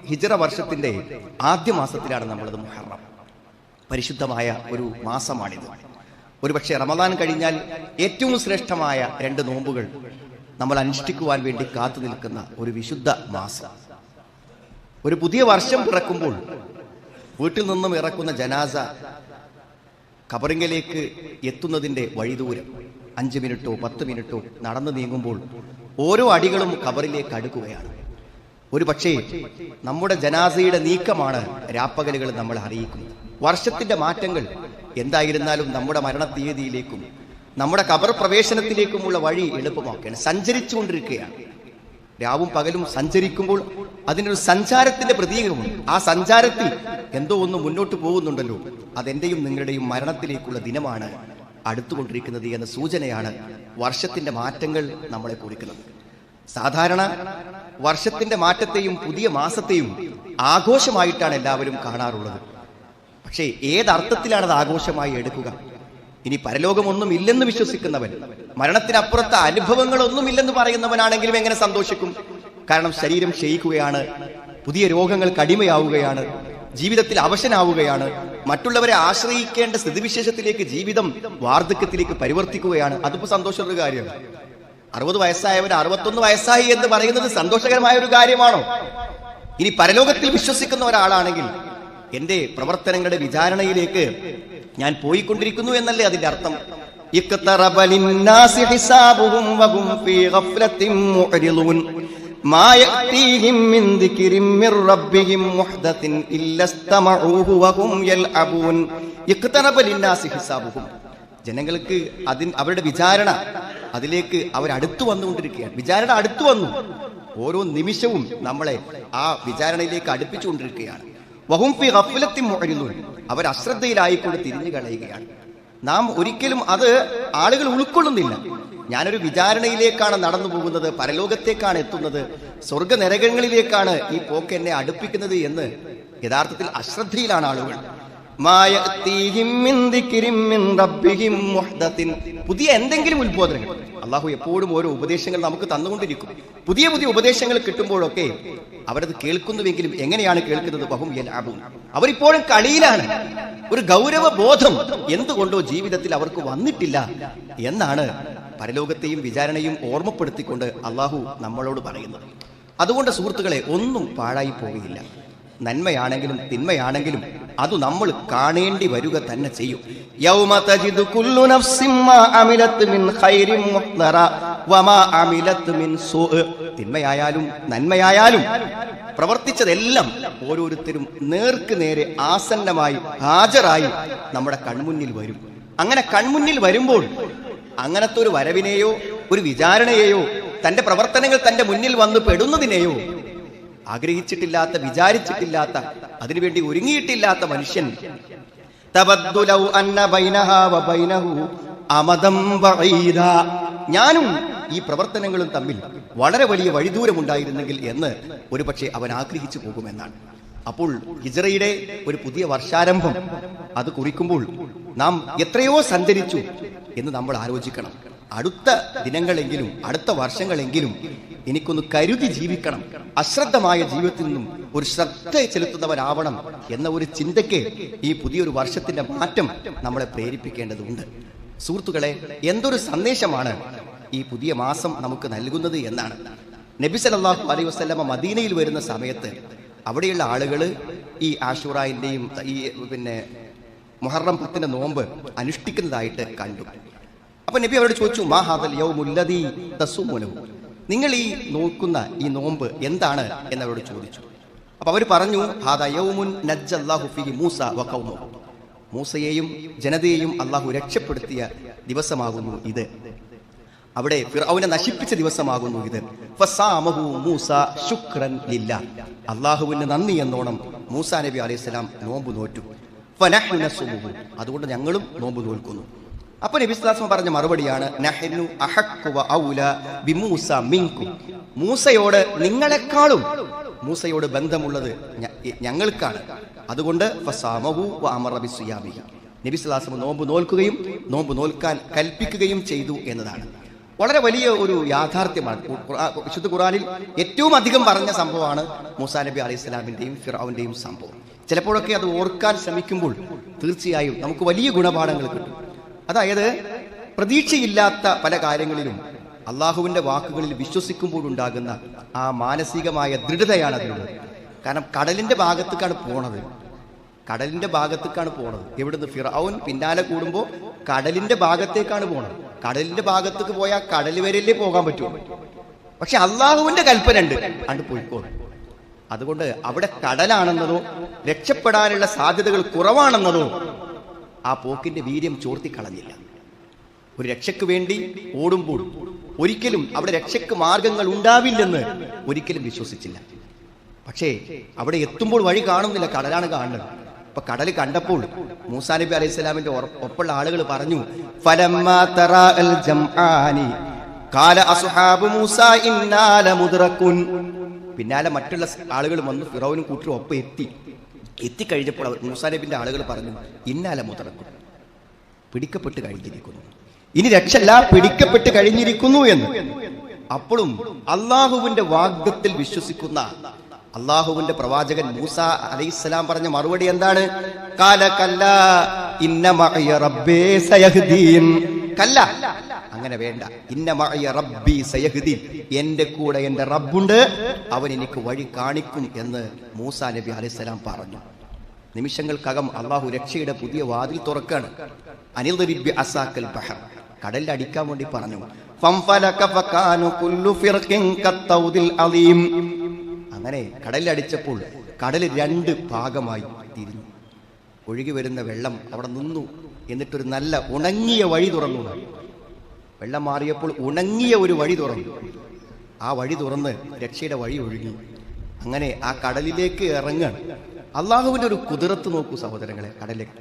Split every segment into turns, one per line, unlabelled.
ഹിജ്റ വർഷത്തിന്റെ ആദ്യ മാസത്തിലാണ് നമ്മളത്. മുഹറം പരിശുദ്ധമായ ഒരു മാസമാണിത്. ഒരുപക്ഷെ റമദാൻ കഴിഞ്ഞാൽ ഏറ്റവും ശ്രേഷ്ഠമായ 2 നോമ്പുകൾ നമ്മൾ അനുഷ്ഠിക്കുവാൻ വേണ്ടി കാത്തു നിൽക്കുന്ന ഒരു വിശുദ്ധ മാസം. ഒരു പുതിയ വർഷം പിറക്കുമ്പോൾ വീട്ടിൽ നിന്നും ഇറക്കുന്ന ജനാസ ഖബറിങ്കലേക്ക് എത്തുന്നതിന്റെ വഴിദൂരം 5 മിനിറ്റോ 10 മിനിറ്റോ നടന്നു നീങ്ങുമ്പോൾ ഓരോ അടികളും ഖബറിലേക്ക് അടുക്കുകയാണ്. ഒരു പക്ഷേ നമ്മുടെ ജനാസയുടെ നീക്കമാണ് രാപ്പകലുകൾ നമ്മളെ അറിയിക്കുന്നത്. വർഷത്തിന്റെ മാറ്റങ്ങൾ എന്തായിരുന്നാലും നമ്മുടെ മരണത്തീയതിയിലേക്കും നമ്മുടെ ഖബർ പ്രവേശനത്തിലേക്കുമുള്ള വഴി എളുപ്പമാക്കുകയാണ്. സഞ്ചരിച്ചുകൊണ്ടിരിക്കുകയാണ്. രാവും പകലും സഞ്ചരിക്കുമ്പോൾ അതിനൊരു സഞ്ചാരത്തിന്റെ പ്രതീകമുണ്ട്. ആ സഞ്ചാരത്തിൽ എന്തോ ഒന്ന് മുന്നോട്ട് പോകുന്നുണ്ടല്ലോ, അതെന്റെയും നിങ്ങളുടെയും മരണത്തിലേക്കുള്ള ദിനമാണ് അടുത്തുകൊണ്ടിരിക്കുന്നത് എന്ന സൂചനയാണ് വർഷത്തിന്റെ മാറ്റങ്ങൾ നമ്മളെ കുറിക്കുന്നത്. സാധാരണ വർഷത്തിന്റെ മാറ്റത്തെയും പുതിയ മാസത്തെയും ആഘോഷമായിട്ടാണ് എല്ലാവരും കാണാറുള്ളത്. പക്ഷേ ഏതർത്ഥത്തിലാണ് അത് ആഘോഷമായി എടുക്കുക? ഇനി പരലോകമൊന്നും ഇല്ലെന്ന് വിശ്വസിക്കുന്നവൻ, മരണത്തിനപ്പുറത്തെ അനുഭവങ്ങളൊന്നുമില്ലെന്ന് പറയുന്നവനാണെങ്കിലും എങ്ങനെ സന്തോഷിക്കും? കാരണം ശരീരം ക്ഷയിക്കുകയാണ്, പുതിയ രോഗങ്ങൾക്ക് അടിമയാവുകയാണ്, ജീവിതത്തിൽ അവശനാവുകയാണ്, മറ്റുള്ളവരെ ആശ്രയിക്കേണ്ട സ്ഥിതിവിശേഷത്തിലേക്ക് ജീവിതം വാർദ്ധക്യത്തിലേക്ക് പരിവർത്തിക്കുകയാണ്. അതിപ്പോ സന്തോഷമുള്ള കാര്യമാണ്. 60 വയസ്സായവർ 61 വയസ്സായി എന്ന് പറയുന്നത് സന്തോഷകരമായ ഒരു കാര്യമാണോ? ഇനി പരലോകത്തിൽ വിശ്വസിക്കുന്ന ഒരാളാണെങ്കിൽ എന്റെ പ്രവർത്തനങ്ങളുടെ വിചാരണയിലേക്ക് ഞാൻ പോയിക്കൊണ്ടിരിക്കുന്നു എന്നല്ലേ അതിന്റെ അർത്ഥം? ജനങ്ങൾക്ക് അവരുടെ വിചാരണ അതിലേക്ക് അവരടുത്തു വന്നുകൊണ്ടിരിക്കുകയാണ്. വിചാരണ അടുത്തു വന്നു. ഓരോ നിമിഷവും നമ്മളെ ആ വിചാരണയിലേക്ക് അടുപ്പിച്ചുകൊണ്ടിരിക്കുകയാണ്. വഹും ഫീ ഗഫ്ലത്തിൻ മുഅ്രിദൂൻ, അവർ അശ്രദ്ധയിലായിക്കൊണ്ട് തിരിഞ്ഞു കളയുകയാണ്. നാം ഒരിക്കലും അത് ആളുകൾ ഉൾക്കൊള്ളുന്നില്ല. ഞാനൊരു വിചാരണയിലേക്കാണ് നടന്നു പോകുന്നത്, പരലോകത്തേക്കാണ് എത്തുന്നത്, സ്വർഗ നരകങ്ങളിലേക്കാണ് ഈ പോക്ക് എന്നെ അടുപ്പിക്കുന്നത് എന്ന് യഥാർത്ഥത്തിൽ അശ്രദ്ധയിലാണ് ആളുകൾ. പുതിയ എന്തെങ്കിലും ഉത്ബോധനങ്ങൾ, അള്ളാഹു എപ്പോഴും ഓരോ ഉപദേശങ്ങൾ നമുക്ക് തന്നുകൊണ്ടിരിക്കും. പുതിയ പുതിയ ഉപദേശങ്ങൾ കിട്ടുമ്പോഴൊക്കെ അവരത് കേൾക്കുന്നുവെങ്കിലും എങ്ങനെയാണ് കേൾക്കുന്നത്? ബഹും യൽഅബൂൻ, അവരിപ്പോഴും കളിയിലാണ്. ഒരു ഗൗരവ ബോധം എന്തുകൊണ്ടോ ജീവിതത്തിൽ അവർക്ക് വന്നിട്ടില്ല എന്നാണ് പരലോകത്തെയും വിചാരണയും ഓർമ്മപ്പെടുത്തിക്കൊണ്ട് അള്ളാഹു നമ്മളോട് പറയുന്നത്. അതുകൊണ്ട് സുഹൃത്തുക്കളെ, ഒന്നും പാഴായി പോവുകയില്ല. നന്മയാണെങ്കിലും തിന്മയാണെങ്കിലും അത് നമ്മൾ കാണേണ്ടി വരിക തന്നെ ചെയ്യും. യൗമ തജിദു കുല്ലു നഫ്സിൻ മാ അമിലത് മിൻ ഖൈരിൻ മുഹ്ദറ വമാ അമിലത് മിൻ സൂഅ. തിന്മയായാലും നന്മയായാലും പ്രവർത്തിച്ചതെല്ലാം ഓരോരുത്തരും നേർക്ക് നേരെ ആസന്നമായി ഹാജരായി നമ്മുടെ കൺമുന്നിൽ വരും. അങ്ങനെ കൺമുന്നിൽ വരുമ്പോൾ അങ്ങനത്തെ ഒരു വരവിനെയോ ഒരു വിചാരണയെയോ തന്റെ പ്രവർത്തനങ്ങൾ തന്റെ മുന്നിൽ വന്ന് പെടുന്നതിനെയോ ആഗ്രഹിച്ചിട്ടില്ലാത്ത, വിചാരിച്ചിട്ടില്ലാത്ത, അതിനുവേണ്ടി ഒരുങ്ങിയിട്ടില്ലാത്ത മനുഷ്യൻ ഞാനും ഈ പ്രവർത്തനങ്ങളും തമ്മിൽ വളരെ വലിയ വഴിദൂരമുണ്ടായിരുന്നെങ്കിൽ എന്ന് ഒരുപക്ഷെ അവൻ ആഗ്രഹിച്ചു പോകുമെന്നാണ്. അപ്പോൾ ഹിജ്റയുടെ ഒരു പുതിയ വർഷാരംഭം അത് കുറിക്കുമ്പോൾ നാം എത്രയോ സഞ്ചരിച്ചു എന്ന് നമ്മൾ ആലോചിക്കണം. അടുത്ത ദിനങ്ങളെങ്കിലും അടുത്ത വർഷങ്ങളെങ്കിലും എനിക്കൊന്ന് കരുതി ജീവിക്കണം, അശ്രദ്ധമായ ജീവിതത്തിൽ നിന്നും ഒരു ശ്രദ്ധ ചെലുത്തുന്നവരാവണം എന്ന ഒരു ചിന്തയ്ക്ക് ഈ പുതിയൊരു വർഷത്തിന്റെ മാറ്റം നമ്മളെ പ്രേരിപ്പിക്കേണ്ടതുണ്ട്. സുഹൃത്തുക്കളെ, എന്തൊരു സന്ദേശമാണ് ഈ പുതിയ മാസം നമുക്ക് നൽകുന്നത് എന്നാണ്. നബി സല്ലല്ലാഹു അലൈഹി വസല്ലമ മദീനയിൽ വരുന്ന സമയത്ത് അവിടെയുള്ള ആളുകൾ ഈ ആശൂറായിന്റെയും ഈ മുഹറം 10 നോമ്പ് അനുഷ്ഠിക്കുന്നതായിട്ട് കണ്ടു. അപ്പൊ നബി അവരോട് ചോദിച്ചു, മാ ഹാദൽ യൗമുല്ലദീ തസൂമുനഹു, നിങ്ങൾ ഈ നോക്കുന്ന ഈ നോമ്പ് എന്താണ് എന്നവരോട് ചോദിച്ചു. അപ്പൊ അവർ പറഞ്ഞു, ഹാദാ യൗമുൻ നജ്ജല്ലാഹു ഫീഹി മൂസ വഖൗമഹു, മൂസയെയും ജനതയെയും അള്ളാഹു രക്ഷപ്പെടുത്തിയ ദിവസമാകുന്നു ഇത്. അവിടെ ഫിർഔനെ നശിപ്പിച്ച ദിവസമാകുന്നു ഇത്. ഫസാമഹു മൂസ ശുക്രൻ ലില്ലാഹ്, അള്ളാഹുവിന് നന്ദി എന്നോണം മൂസാ നബി അലൈഹിസ്സലാം നോമ്പ് നോറ്റു. ഫനഹ്നു നസുമുഹു, അതുകൊണ്ട് ഞങ്ങളും നോമ്പ് നോൽക്കുന്നു. അപ്പൊ നബി സ്വല്ലല്ലാഹു അലൈഹി വസല്ലം പറഞ്ഞ മറുപടിയാണ്, നഹ്നു അഹഖു വ ഔലാ ബിമൂസ മിൻകും, മൂസയോട് നിങ്ങളെക്കാളും മൂസയോട് ബന്ധമുള്ളത് ഞങ്ങൾക്കാണ്. അതുകൊണ്ട് ഫസാമഹു വ അമറ ബിസിയാമിഹി, നബി സ്വല്ലല്ലാഹു അലൈഹി വസല്ലം നോമ്പ് നോൽക്കുകയും നോമ്പ് നോൽക്കാൻ കൽപ്പിക്കുകയും ചെയ്തു എന്നതാണ്. വളരെ വലിയ ഒരു യാഥാർത്ഥ്യമാണ്. വിശുദ്ധ ഖുർആനിൽ ഏറ്റവും അധികം പറഞ്ഞ സംഭവമാണ് മൂസാ നബി അലൈഹി സ്വലാമിന്റെയും ഫിർഔന്റെയും സംഭവം. ചിലപ്പോഴൊക്കെ അത് ഓർക്കാൻ ശ്രമിക്കുമ്പോൾ തീർച്ചയായും നമുക്ക് വലിയ ഗുണപാഠങ്ങൾ കിട്ടും. അതായത് പ്രതീക്ഷയില്ലാത്ത പല കാര്യങ്ങളിലും അള്ളാഹുവിന്റെ വാക്കുകളിൽ വിശ്വസിക്കുമ്പോഴുണ്ടാകുന്ന ആ മാനസികമായ ദൃഢതയാണ് അതിലുള്ളത്. കാരണം കടലിന്റെ ഭാഗത്തേക്കാണ് പോണത്. എവിടുന്ന് ഫിർഔൻ പിന്നാലെ കൂടുമ്പോൾ കടലിന്റെ ഭാഗത്തേക്കാണ് പോണത്. കടലിന്റെ ഭാഗത്തേക്ക് പോയാൽ കടൽ വരെയല്ലേ പോകാൻ പറ്റുള്ളൂ. പക്ഷെ അള്ളാഹുവിന്റെ കൽപ്പന ഉണ്ട്, അണ്ട് പോയിക്കോളും. അതുകൊണ്ട് അവിടെ കടലാണെന്നതോ രക്ഷപ്പെടാനുള്ള സാധ്യതകൾ കുറവാണെന്നതോ ആ പോക്കിന്റെ വീര്യം ചോർത്തിക്കളഞ്ഞില്ല. ഒരു രക്ഷയ്ക്ക് വേണ്ടി ഓടുമ്പോൾ ഒരിക്കലും അവിടെ രക്ഷയ്ക്ക് മാർഗങ്ങൾ ഉണ്ടാവില്ലെന്ന് ഒരിക്കലും വിശ്വസിച്ചില്ല. പക്ഷേ അവിടെ എത്തുമ്പോൾ വഴി കാണുന്നില്ല, കടലാണ് കാണുന്നത്. അപ്പൊ കടൽ കണ്ടപ്പോൾ മൂസാ നബി അലൈഹി സ്വലാമിന്റെ ഒപ്പുള്ള ആളുകൾ പറഞ്ഞു, ഫലമ്മാ തറാഅൽ ജംആനി ഖാല അസ്ഹാബു മൂസാ ഇന്നാ ലമുദ്റകുൻ. പിന്നാലെ മറ്റുള്ള ആളുകൾ വന്നു ഫിറൗനും കൂട്ടരും ഒപ്പം എത്തിക്കഴിഞ്ഞപ്പോൾ മൂസാ നബിന്റെ ആളുകൾ പറഞ്ഞു, ഇന്നാ ലമുദ്റകുൻ, പിടിക്കപ്പെട്ട് കഴിഞ്ഞിരിക്കുന്നു, ഇനി രക്ഷല്ല, പിടിക്കപ്പെട്ട് കഴിഞ്ഞിരിക്കുന്നു എന്ന്. അപ്പോഴും അള്ളാഹുവിന്റെ വാഗ്ദത്തിൽ വിശ്വസിക്കുന്ന അള്ളാഹുവിന്റെ പ്രവാചകൻ മൂസ അലൈഹിസ്സലാം പറഞ്ഞ മറുപടി എന്താണ്? ഖാല കല്ലാ ഇന്ന മഅയ റബ്ബി സയഹ്ദീൻ. കല്ല, അങ്ങനെ വേണ്ട. ഇന്ന മഅയ റബ്ബി സയഹ്ദീൻ, എന്റെ കൂടെ എന്റെ റബ്ബുണ്ട്, അവൻ എനിക്ക് വഴി കാണിക്കും എന്ന് മൂസ നബി അലൈഹിസ്സലാം പറഞ്ഞു. നിമിഷങ്ങൾക്കകം അള്ളാഹു രക്ഷയുടെ പുതിയ വാതിൽ തുറക്കാണ്. അനിൽദരിബ് അസാക്കൽ ബഹർ, കടലിൽ അടിക്കാൻ വേണ്ടി പറഞ്ഞു. ഫംഫലക ഫകാനു കുല്ലു ഫിർഖിൻ കത്തൗദിൽ അലീം. അങ്ങനെ കടലിൽ അടിച്ചപ്പോൾ കടൽ രണ്ട് ഭാഗമായി തിരിഞ്ഞു. ഒഴുകി വരുന്ന വെള്ളം അവിടെ നിന്നു. എന്നിട്ടൊരു നല്ല ഉണങ്ങിയ വഴി തുറന്നു. വെള്ളം മാറിയപ്പോൾ ഉണങ്ങിയ ഒരു വഴി തുറന്നു. ആ വഴി തുറന്ന് രക്ഷയുടെ വഴി ഒഴുകി. അങ്ങനെ ആ കടലിലേക്ക് ഇറങ്ങാൻ അള്ളാഹുവിന്റെ ഒരു കുതിരത്ത് നോക്കൂ സഹോദരങ്ങളെ. കടലിലേക്ക്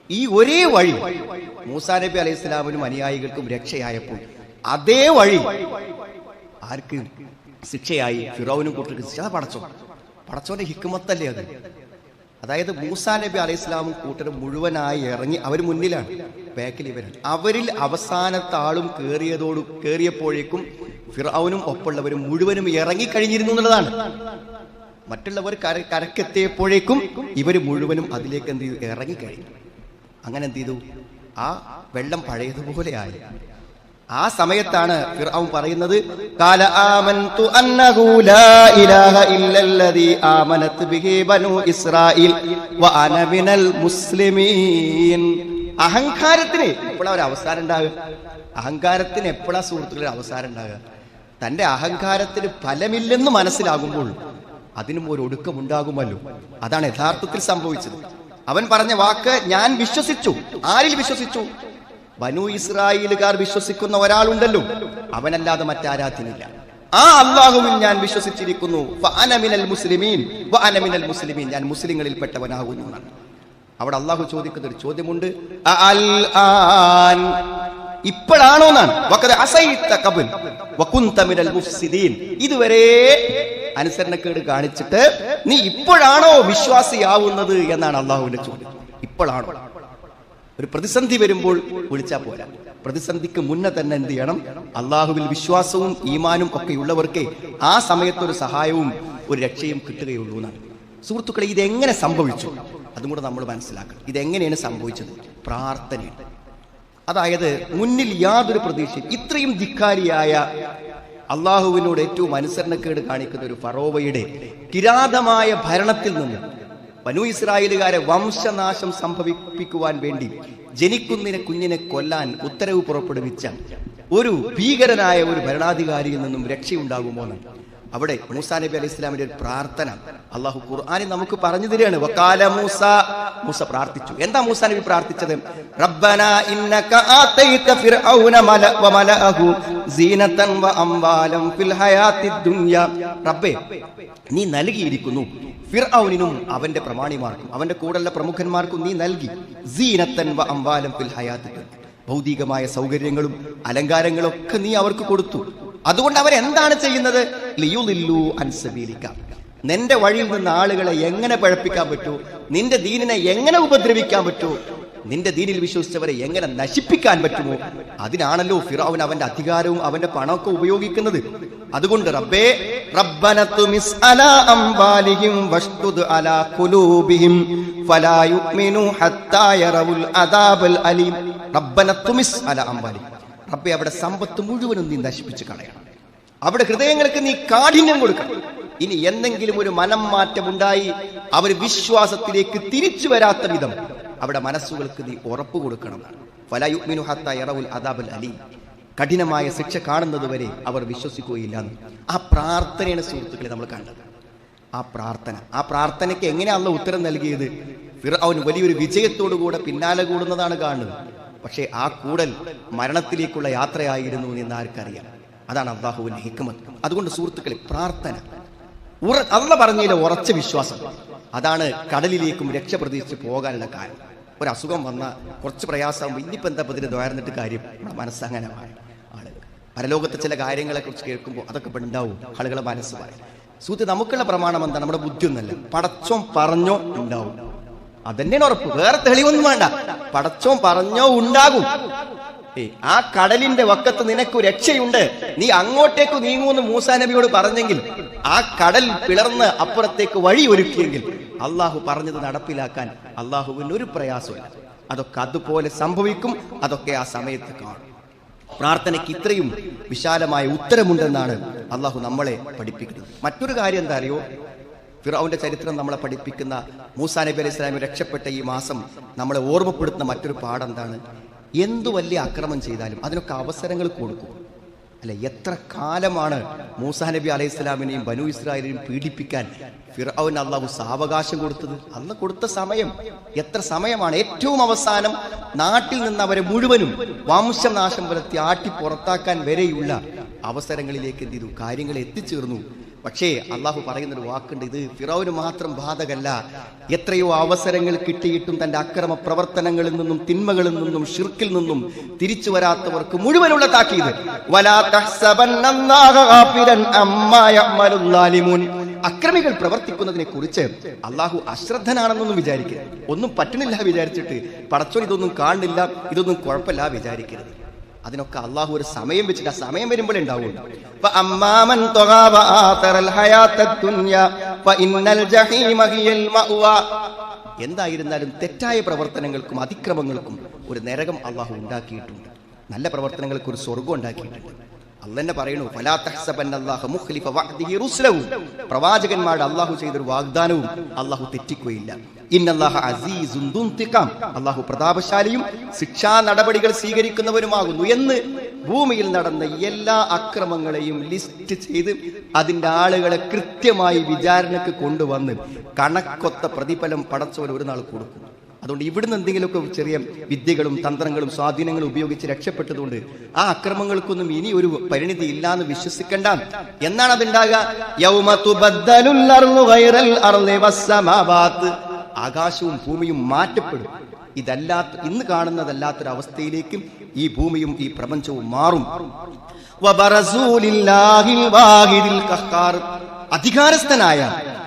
ഈ ഒരേ വഴി മൂസാ നബി അലൈഹി സ്വലാമിനും അനുയായികൾക്കും രക്ഷയായപ്പോൾ അതേ വഴി ആർക്ക് ശിക്ഷയായി? ഫിറൗനും കൂട്ടർക്ക് ശിക്ഷ. പടച്ചോന്റെ ഹിക്മത്തല്ലേ അത്. അതായത് മൂസാ നബി അലൈഹി സ്വലാമും കൂട്ടരും മുഴുവനായി ഇറങ്ങി, അവർ മുന്നിലാണ്, ബാക്കിൽ ഇവരാണ്. അവരിൽ അവസാനത്തെ ആളും കേറിയപ്പോഴേക്കും ഫിറൗനും ഒപ്പമുള്ളവരും മുഴുവനും ഇറങ്ങിക്കഴിഞ്ഞിരുന്നു എന്നുള്ളതാണ്. മറ്റുള്ളവർ കരക്കെത്തിയപ്പോഴേക്കും ഇവർ മുഴുവനും അതിലേക്ക് എന്ത് ചെയ്തു? ഇറങ്ങിക്കഴിഞ്ഞു. അങ്ങനെ എന്ത് ചെയ്തു? ആ വെള്ളം പഴയതുപോലെയായി. ആ സമയത്താണ് ഫിർഔൻ പറയുന്നത്, ഖാല ആമൻതു അന്നഹു ലാ ഇലാഹ ഇല്ലല്ലദീ ആമനത് ബിഹി ബനൂ ഇസ്രായീൽ വ അന മിനൽ മുസ്ലിമീൻ. അഹങ്കാരത്തിന് എപ്പോഴാ ഒരു അവസാനം ഉണ്ടാകുക? അഹങ്കാരത്തിന് എപ്പോഴാ സുഹൃത്തുക്കളുടെ അവസാനം ഉണ്ടാകുക? തന്റെ അഹങ്കാരത്തിന് ഫലമില്ലെന്ന് മനസ്സിലാകുമ്പോൾ അതിനും ഒരു ഒടുക്കമുണ്ടാകുമല്ലോ. അതാണ് യഥാർത്ഥത്തിൽ സംഭവിച്ചത്. അവൻ പറഞ്ഞ വാക്ക്, ഞാൻ വിശ്വസിച്ചു. ആരിൽ വിശ്വസിച്ചു? ബനൂ ഇസ്രായേലുകാർ വിശ്വസിക്കുന്ന ഒരാളുണ്ടല്ലോ, അവനല്ലാതെ മറ്റാരാധ്യനില്ല. ആ അല്ലാഹുവിൽ ഞാൻ വിശ്വസിച്ചിരിക്കുന്നു. ഫഅന മിനൽ മുസ്ലിമീൻ വഅന മിനൽ മുസ്ലിമീൻ, ഞാൻ മുസ്ലിങ്ങളിൽ പെട്ടവനാകുന്നു. അവിടെ അല്ലാഹു ചോദിക്കുന്ന ഒരു ചോദ്യമുണ്ട്, അൽ ആൻ, ഇപ്പോഴാണോ എന്നാണ്. വഖദ് അസൈത ഖബൽ വകുൻത മിനൽ മുഫ്സിദീൻ, ഇതുവരെ അനുസരണക്കേട് കാണിച്ചിട്ട് നീ ഇപ്പോഴാണോ വിശ്വാസിയാവുന്നത് എന്നാണ് അല്ലാഹുവിന്റെ ചോദ്യം. ഇപ്പോഴാണോ? ഒരു പ്രതിസന്ധി വരുമ്പോൾ വിളിച്ചാൽ പോരാ. പ്രതിസന്ധിക്ക് മുന്നേ തന്നെ എന്ത് ചെയ്യണം? അള്ളാഹുവിൽ വിശ്വാസവും ഈമാനും ഒക്കെ ഉള്ളവർക്ക് ആ സമയത്തൊരു സഹായവും ഒരു രക്ഷയും കിട്ടുകയുള്ളൂ എന്നാണ്. സുഹൃത്തുക്കളെ, ഇതെങ്ങനെ സംഭവിച്ചു? അതും കൂടെ നമ്മൾ മനസ്സിലാക്കണം. ഇതെങ്ങനെയാണ് സംഭവിച്ചത്? പ്രാർത്ഥനയാണ്. അതായത് മുന്നിൽ യാതൊരു പ്രതീക്ഷയും, ഇത്രയും ധിക്കാരിയായ അള്ളാഹുവിനോട് ഏറ്റവും അനുസരണക്കേട് കാണിക്കുന്ന ഒരു ഫറോവയുടെ കിരാതമായ ഭരണത്തിൽ നിന്ന് ബനൂ ഇസ്രായേലുകാരെ വംശനാശം സംഭവിപ്പിക്കുവാൻ വേണ്ടി ജനിക്കുന്ന കുഞ്ഞിനെ കൊല്ലാൻ ഉത്തരവ് പുറപ്പെടുവിച്ച ഒരു ഭീകരനായ ഒരു ഭരണാധികാരിയിൽ നിന്നും രക്ഷയുണ്ടാകുമോ എന്ന് അവിടെ മൂസാ നബി അലൈഹി ഇസ്ലാമിന്റെ ഒരു പ്രാർത്ഥന അള്ളാഹു ഖുർആനിൽ നമുക്ക് പറഞ്ഞു തരികയാണ്. വഖാല മൂസ പ്രാർത്ഥിച്ചു. എന്താ മൂസാ നബി പ്രാർത്ഥിച്ചത്? റബ്ബനാ ഇന്നക ആതൈത ഫിർഔന വമലഅഹു സീനതൻ വഅംവാലൻ ഫിൽ ഹയാത്തിദ് ദുനിയ. റബ്ബേ, നീ നൽകിയിരിക്കുന്നു ഫിർഔനിനും അവന്റെ പ്രമാണിമാർക്കും അവന്റെ കൂടെയുള്ള പ്രമുഖന്മാർക്കും നീ നൽകി സീനതൻ വഅംവാലൻ ഫിൽ ഹയാത്തിദ് ദുനിയ, ഭൗതികമായ സൗകര്യങ്ങളും അലങ്കാരങ്ങളും ഒക്കെ നീ അവർക്ക് കൊടുത്തു. അതുകൊണ്ട് അവരെന്താണ് ചെയ്യുന്നത്? ലിയുളില്ലു അൻ സബീലിക, നിന്റെ വഴിയിൽ നിന്ന് ആളുകളെ എങ്ങനെ പഴപ്പിക്കാൻ പറ്റൂ, നിന്റെ ദീനിനെ എങ്ങനെ ഉപദ്രവിക്കാൻ പറ്റൂ, നിന്റെ ദീനിൽ വിശ്വസിച്ചവരെ എങ്ങനെ നശിപ്പിക്കാൻ പറ്റുമോ അതിനാണല്ലോ ഫിറഔൻ അവന്റെ അധികാരവും അവന്റെ പണമൊക്കെ ഉപയോഗിക്കുന്നത്. അതുകൊണ്ട് റബ്ബേ റബ്ബന തുമിസ് അലാ അംവാലിഹിം വഷ്തുദ് അലാ ഖുലൂബിഹിം ഫലാ യുഅ്മിനു ഹത്താ യറവുൽ അദാബൽ അലീം. റബ്ബന തുമിസ് അലാ അംവാലിഹിം, റബ്ബേ അവിടെ സമ്പത്ത് മുഴുവനും നീ നശിപ്പിച്ച് കളയണം. അവിടെ ഹൃദയങ്ങൾക്ക് നീ കാഠിന്യം കൊടുക്കണം. ഇനി എന്തെങ്കിലും ഒരു മനം മാറ്റമുണ്ടായി അവർ വിശ്വാസത്തിലേക്ക് തിരിച്ചു വരാത്ത വിധം അവിടെ മനസ്സുകൾക്ക് നീ ഉറപ്പ് കൊടുക്കണം. ഫലാ യുഅ്മിനു ഹത്താ യറവുൽ അദാബൽ അലീം, കഠിനമായ ശിക്ഷ കാണുന്നത് വരെ അവർ വിശ്വസിക്കുകയില്ല. ആ പ്രാർത്ഥനയാണ് സുഹൃത്തുക്കളെ നമ്മൾ കണ്ടത്. ആ പ്രാർത്ഥനയ്ക്ക് എങ്ങനെയാണ് അല്ലാഹു ഉത്തരം നൽകിയത്? ഫിർഔൻ വലിയൊരു വിജയത്തോടുകൂടെ പിന്നാലെ കൂടുന്നതാണ് കാണുന്നത്. പക്ഷേ ആ കൂടൽ മരണത്തിലേക്കുള്ള യാത്രയായിരുന്നു എന്ന് ആർക്കറിയാം. അതാണ് അല്ലാഹുവിന്റെ ഹിക്മത്ത്. അതുകൊണ്ട് സുഹൃത്തുക്കളെ, പ്രാർത്ഥന അല്ലാഹു പറഞ്ഞതിലെ ഉറച്ച വിശ്വാസം അതാണ് കടലിലേക്കും രക്ഷ പ്രതീക്ഷിച്ച് പോകാനുള്ള കാരണം. ഒരു അസുഖം വന്ന കുറച്ച് പ്രയാസമാകുമ്പോൾ ഇനിയിപ്പോൾ എന്താ പതിന് ദ്വാരന്നിട്ട് കാര്യം, നമ്മുടെ മനസ്സങ്ങനെ ആളുകൾ പരലോകത്തെ ചില കാര്യങ്ങളെ കുറിച്ച് കേൾക്കുമ്പോൾ അതൊക്കെ ഇപ്പം ഉണ്ടാവും ആളുകളെ മനസ്സ് പറയും. സുഹൃത്ത്, നമുക്കുള്ള പ്രമാണം എന്താ? നമ്മുടെ ബുദ്ധി ഒന്നല്ല, പടച്ചോൻ പറഞ്ഞോ ഉണ്ടാവും. അതന്നെയാണ് ഉറപ്പ്, വേറെ തെളിവൊന്നും വേണ്ട. പടച്ചോൻ പറഞ്ഞോ ഉണ്ടാകും. ആ കടലിന്റെ വക്കത്ത് നിനക്ക് രക്ഷയുണ്ട്, നീ അങ്ങോട്ടേക്ക് നീങ്ങുമെന്ന് മൂസാ നബിയോട് പറഞ്ഞെങ്കിൽ, ആ കടൽ പിളർന്ന് അപ്പുറത്തേക്ക് വഴി ഒരുക്കിയെങ്കിൽ അള്ളാഹു പറഞ്ഞത് നടപ്പിലാക്കാൻ അള്ളാഹുവിന് ഒരു പ്രയാസമില്ല. അതൊക്കെ അതുപോലെ സംഭവിക്കും. അതൊക്കെ ആ സമയത്ത് കാണും. പ്രാർത്ഥനയ്ക്ക് ഇത്രയും വിശാലമായ ഉത്തരമുണ്ടെന്നാണ് അള്ളാഹു നമ്മളെ പഠിപ്പിക്കുന്നത്. മറ്റൊരു കാര്യം എന്താ അറിയോ? ഫിറഔന്റെ ചരിത്രം നമ്മളെ പഠിപ്പിക്കുന്ന മൂസാ നബി അലൈഹി സ്വലാം രക്ഷപ്പെട്ട ഈ മാസം നമ്മളെ ഓർമ്മപ്പെടുത്തുന്ന മറ്റൊരു പാഠം എന്താണ്? എന്തു വലിയ അക്രമം ചെയ്താലും അതിനൊക്കെ അവസരങ്ങൾ കൊടുക്കും. അല്ലെ, എത്ര കാലമാണ് മൂസാ നബി അലൈഹി സ്വലാമിനെയും ബനു ഇസ്രായേലിനെയും പീഡിപ്പിക്കാൻ ഫിർഔന് അല്ലാഹു സാവകാശം കൊടുത്തത്? അന്ന് കൊടുത്ത സമയം എത്ര സമയമാണ്? ഏറ്റവും അവസാനം നാട്ടിൽ നിന്ന് അവരെ മുഴുവനും വംശനാശം വരുത്തി ആട്ടി പുറത്താക്കാൻ വരെയുള്ള അവസരങ്ങളിലേക്ക് എന്ത് ചെയ്തു? കാര്യങ്ങൾ എത്തിച്ചേർന്നു. പക്ഷേ അള്ളാഹു പറയുന്നൊരു വാക്കുണ്ട്, ഇത് ഫിറൗന് മാത്രം ബാധകല്ല. എത്രയോ അവസരങ്ങൾ കിട്ടിയിട്ടും തന്റെ അക്രമ പ്രവർത്തനങ്ങളിൽ നിന്നും തിന്മകളിൽ നിന്നും ഷിർക്കിൽ നിന്നും തിരിച്ചു വരാത്തവർക്ക് മുഴുവനുള്ള താക്കീത്. അക്രമികൾ പ്രവർത്തിക്കുന്നതിനെ കുറിച്ച് അള്ളാഹു അശ്രദ്ധനാണെന്നൊന്നും വിചാരിക്കരുത്. ഒന്നും പറ്റണില്ല വിചാരിച്ചിട്ട് പടച്ചോൻ ഇതൊന്നും കാണുന്നില്ല, ഇതൊന്നും കുഴപ്പമില്ല വിചാരിക്കരുത്. അതിനൊക്കെ അള്ളാഹു ഒരു സമയം വെച്ചിട്ട് ആ സമയം വരുമ്പോഴേ ഉണ്ടാവുള്ളൂ. എന്തായിരുന്നാലും തെറ്റായ പ്രവർത്തനങ്ങൾക്കും അതിക്രമങ്ങൾക്കും ഒരു നരകം അള്ളാഹു ഉണ്ടാക്കിയിട്ടുണ്ട്. നല്ല പ്രവർത്തനങ്ങൾക്ക് ഒരു സ്വർഗം ഉണ്ടാക്കിയിട്ടുണ്ട്. അള്ളാഹ് പറയുന്നു, ഫലാ തഹ്സബന്നല്ലാഹ മുഖ്ലിഫ വഅദിഹി റുസ്ലഹു, പ്രവാചകന്മാരുടെ അള്ളാഹു ചെയ്തൊരു വാഗ്ദാനവും അള്ളാഹു തെറ്റിക്കുകയില്ല. ഇന്നല്ലാഹ അസീസുൻ ദുൻതിഖാം, അള്ളാഹു പ്രതാപശാലിയും ശിക്ഷാ നടപടികൾ സ്വീകരിക്കുന്നവരുമാകുന്നു എന്ന് ഭൂമിയിൽ നടന്ന എല്ലാ അക്രമങ്ങളെയും ലിസ്റ്റ് ചെയ്ത് അതിന്റെ ആളുകളെ കൃത്യമായി വിചാരണയ്ക്ക് കൊണ്ടുവന്ന് കണക്കൊത്ത പ്രതിഫലം പടച്ചവൻ ഒരു നാൾ കൊടുക്കും. അതുകൊണ്ട് ഇവിടുന്ന് എന്തെങ്കിലുമൊക്കെ ചെറിയ വിദ്യകളും തന്ത്രങ്ങളും സ്വാധീനങ്ങളും ഉപയോഗിച്ച് രക്ഷപ്പെട്ടതുകൊണ്ട് ആ അക്രമങ്ങൾക്കൊന്നും ഇനി ഒരു പരിണിതി ഇല്ലാന്ന് വിശ്വസിക്കണ്ട എന്നാണ് അതുണ്ടാകുക. ആകാശവും ഭൂമിയും മാറ്റപ്പെടും. ഇന്ന് കാണുന്നതല്ലാത്തൊരവസ്ഥയിലേക്കും ഈ ഭൂമിയും ഈ പ്രപഞ്ചവും മാറും. അധികാരസ്ഥനായ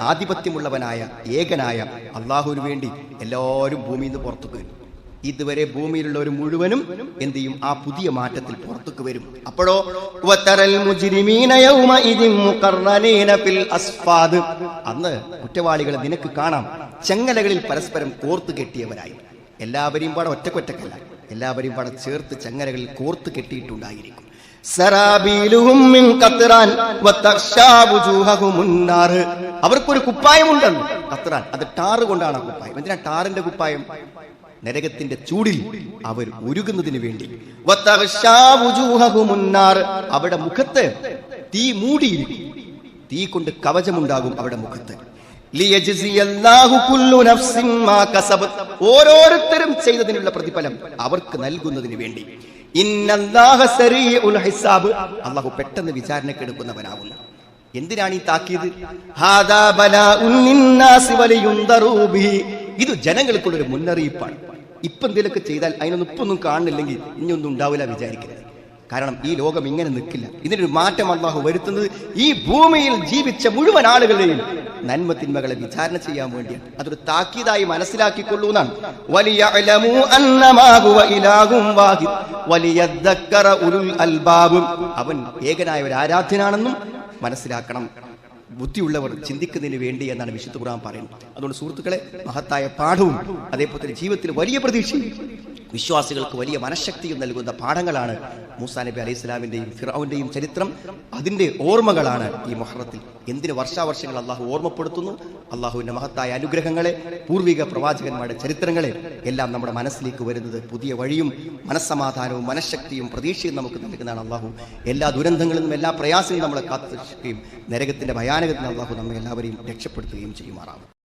ആധിപത്യമുള്ളവനായ ഏകനായ അള്ളാഹുവിന് വേണ്ടി എല്ലാവരും ഭൂമിയിൽ നിന്ന് പുറത്തു വരും. ഇതുവരെ ഭൂമിയിലുള്ളവർ മുഴുവനും എന്ത് ചെയ്യും? ആ പുതിയ മാറ്റത്തിൽ പുറത്തേക്ക് വരും. അപ്പോഴോ അന്ന് കുറ്റവാളികളെ നിനക്ക് കാണാം ചങ്ങലകളിൽ പരസ്പരം കോർത്തു കെട്ടിയവരായി. എല്ലാവരെയും പാടെ ഒറ്റക്കൊറ്റക്കല്ല, എല്ലാവരെയും പാടെ ചേർത്ത് ചങ്ങലകളിൽ കോർത്തു കെട്ടിയിട്ടുണ്ടായിരിക്കും. അവർക്കൊരു കുപ്പായമുണ്ടെന്ന്. ഖത്റാൻ, അത് ടാറ് കൊണ്ടാണ് ആ കുപ്പായം. എന്തിനാ ടാറിന്റെ കുപ്പായം? നരകത്തിന്റെ ചൂടിൽ അവർ ഉരുകുന്നതിന് വേണ്ടി. അവിടെ മുഖത്ത് തീ മൂടിയിരിക്കും, തീ കൊണ്ട് കവചമുണ്ടാകും അവിടെ മുഖത്ത്. ഓരോരുത്തരും ചെയ്തതിനുള്ള പ്രതിഫലം അവർക്ക് നൽകുന്നതിന് വേണ്ടി. അള്ളാഹു പെട്ടെന്ന് വിചാരണയ്ക്ക് എടുക്കുന്നവനാകുന്നു. എന്തിനാണ് ഈ താക്കീത്? ഇത് ജനങ്ങൾക്കുള്ളൊരു മുന്നറിയിപ്പാണ്. ഇപ്പൊ എന്തെങ്കിലുമൊക്കെ ചെയ്താൽ അതിനൊന്നും ഇപ്പൊന്നും കാണുന്നില്ലെങ്കിൽ ഇനിയൊന്നും ഉണ്ടാവില്ല വിചാരിക്കരുത്. കാരണം ഈ ലോകം ഇങ്ങനെ നിൽക്കില്ല. ഇതിനൊരു മാറ്റം അള്ളാഹു വരുത്തുന്നത് ഈ ഭൂമിയിൽ ജീവിച്ച മുഴുവൻ ആളുകളെയും നന്മ തിന്മകളെ വിചാരണ ചെയ്യാൻ വേണ്ടിയാണ്. അതൊരു താക്കീതായി മനസ്സിലാക്കിക്കൊള്ളൂ എന്നാണ്. വലിയഅലമു അന്നമാ ഹുവ ഇലാഹും വാഹിദ് വലിയദ്ദക്കറ ഉലുൽ അൽബാബ്. അവൻ ഏകനായ ഒരു ആരാധ്യനാണെന്നും മനസ്സിലാക്കണം ബുദ്ധിയുള്ളവർ ചിന്തിക്കുന്നതിന് വേണ്ടി എന്നാണ് വിശുദ്ധ ഖുർആൻ പറയുന്നത്. അതുകൊണ്ട് സുഹൃത്തുക്കളെ, മഹത്തായ പാഠവും അതേപോലെ തന്നെ ജീവിതത്തിൽ വലിയ പ്രതീക്ഷയും വിശ്വാസികൾക്ക് വലിയ മനഃശക്തിയും നൽകുന്ന പാഠങ്ങളാണ് മൂസാ നബി അലൈഹി സ്വലാമിന്റെയും ഫിർഔന്റെയും ചരിത്രം. അതിന്റെ ഓർമ്മകളാണ് ഈ മുഹറത്തിൽ. എന്തിന് വർഷാവർഷങ്ങൾ അള്ളാഹു ഓർമ്മപ്പെടുത്തുന്നു? അള്ളാഹുവിന്റെ മഹത്തായ അനുഗ്രഹങ്ങളെ, പൂർവിക പ്രവാചകന്മാരുടെ ചരിത്രങ്ങളെ എല്ലാം നമ്മുടെ മനസ്സിലേക്ക് വരുന്നത് പുതിയ വഴിയും മനസ്സമാധാനവും മനഃശക്തിയും പ്രതീക്ഷയും നമുക്ക് നൽകുന്നതാണ്. അള്ളാഹു എല്ലാ ദുരന്തങ്ങളിൽ നിന്നും എല്ലാ പ്രയാസങ്ങളും നമ്മളെ കാത്തുരക്ഷിക്കുകയും നരകത്തിന്റെ ഭയാനകത്തിൽ അള്ളാഹു നമ്മെ എല്ലാവരെയും രക്ഷപ്പെടുത്തുകയും ചെയ്യുമാറാണ്.